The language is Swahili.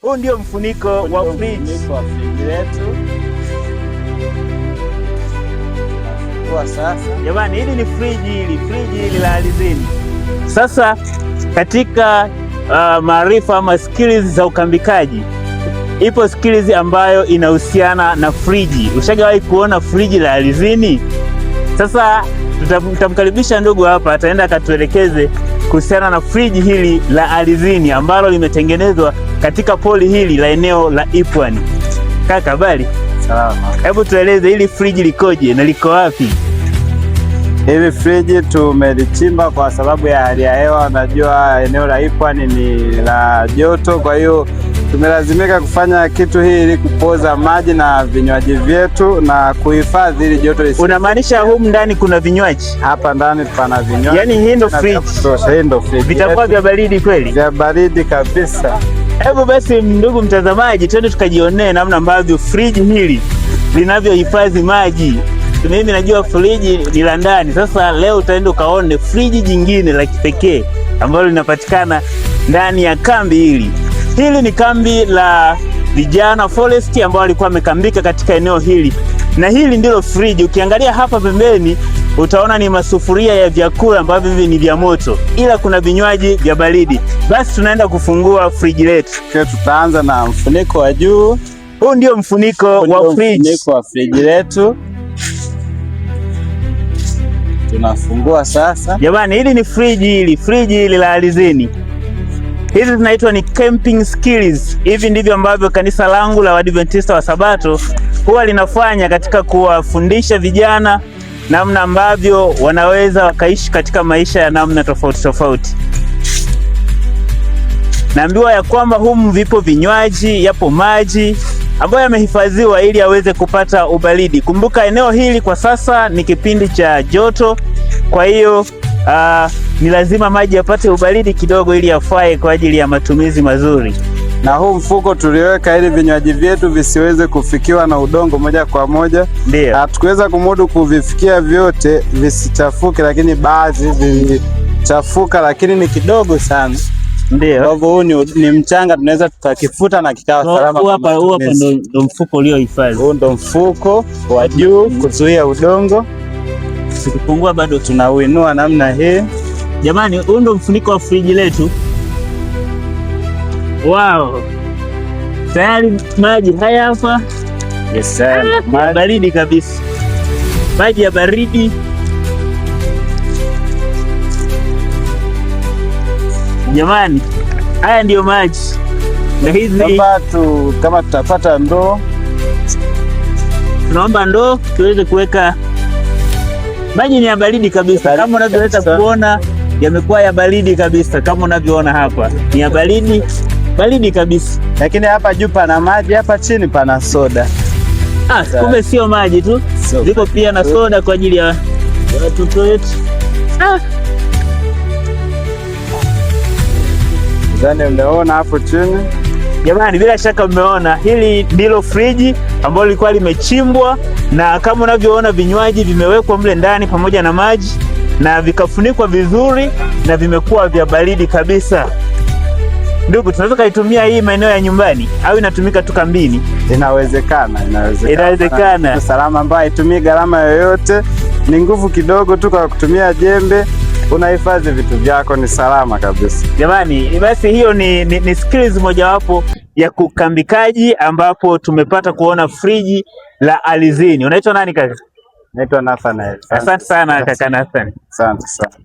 Huu ndio mfuniko wa friji letu. Sasa jamani, hili ni friji hili la alizini. Sasa katika maarifa ama skills za ukambikaji, ipo skills ambayo inahusiana na friji. Ushagawahi kuona friji la alizini? Sasa tutamkaribisha ndugu hapa, ataenda akatuelekeze kuhusiana na friji hili la alizini ambalo limetengenezwa katika poli hili la eneo la Ipwani. Kaka, habari? Salama. Hebu tueleze hili friji likoje na liko wapi? Hili friji tumelichimba kwa sababu ya hali ya hewa. Unajua eneo la Ipwani ni la joto, kwa hiyo tumelazimika kufanya kitu hii ili kupoza maji na vinywaji vyetu na kuhifadhi ili joto lisi. Unamaanisha humu ndani kuna vinywaji? Hapa ndani pana vinywaji. Yaani hii ndo friji. Hii ndo friji. Vitakuwa vya baridi kweli? Vya baridi kabisa. Hebu basi ndugu mtazamaji, twende tukajionee namna ambavyo friji hili linavyohifadhi maji. Mimi najua friji ni la ndani. Sasa leo utaenda ukaone friji jingine la kipekee ambalo linapatikana ndani ya kambi hili. Hili ni kambi la vijana Forest ambao walikuwa wamekambika katika eneo hili. Na hili ndilo friji. Ukiangalia hapa pembeni utaona ni masufuria ya vyakula ambavyo hivi ni vya moto, ila kuna vinywaji vya baridi. Basi tunaenda kufungua friji letu. Tutaanza na mfuniko wa juu. Huu ndio mfuniko wa friji. Mfuniko wa friji letu. Tunafungua sasa. Jamani, hili ni friji hili la alizini. Hizi zinaitwa ni camping skills. Hivi ndivyo ambavyo kanisa langu la Waadventista wa Sabato huwa linafanya katika kuwafundisha vijana namna ambavyo wanaweza wakaishi katika maisha ya namna tofauti tofauti. Naambiwa ya kwamba humu vipo vinywaji, yapo maji ambayo yamehifadhiwa ili aweze kupata ubaridi. Kumbuka eneo hili kwa sasa ni kipindi cha joto, kwa hiyo ni lazima maji yapate ubaridi kidogo ili yafae kwa ajili ya matumizi mazuri. Na huu mfuko tuliweka ili vinywaji vyetu visiweze kufikiwa na udongo moja kwa moja. Ndio. Hatukuweza kumudu kuvifikia vyote visichafuke, lakini baadhi vilichafuka, lakini ni kidogo sana. Ndio. Kwa huu ni mchanga, tunaweza tukakifuta na kikawa salama. Huu hapa ndo mfuko uliohifadhi. Huu ndo mfuko wa juu kuzuia udongo. Tukifungua bado tunauinua namna hii. Jamani, huu ndo mfuniko wa friji letu. Wow. Tayari maji haya hapa. Yes sir. Maji baridi kabisa. Maji ya baridi. Jamani, haya ndiyo maji. Na hizi kama tutapata ndoo, tunaomba ndoo tuweze kuweka. Maji ni ya baridi kabisa, kama unavyoweza kuona yamekuwa ya baridi kabisa. Kama unavyoona hapa ni ya baridi kabisa. Lakini hapa juu pana maji, hapa chini pana soda. Kumbe sio maji tu, ziko pia na soda kwa ajili ya watoto wetu. Zani umeona hapo chini. Jamani, bila shaka mmeona hili ndilo friji ambalo lilikuwa limechimbwa, na kama unavyoona vinywaji vimewekwa mle ndani pamoja na maji na vikafunikwa vizuri na vimekuwa vya baridi kabisa. Ndugu, tunaweza kuitumia hii maeneo ya nyumbani au inatumika tu kambini? Inawezekana. Salama, ambayo haitumii gharama yoyote, ni nguvu kidogo tu kwa kutumia jembe. Unahifadhi vitu vyako, ni salama kabisa. Jamani, basi hiyo ni skills mojawapo ya kukambikaji ambapo tumepata kuona friji la alizini. Unaitwa nani kaka? Naitwa Nathanael. Asante sana kaka Nathan. Asante sana.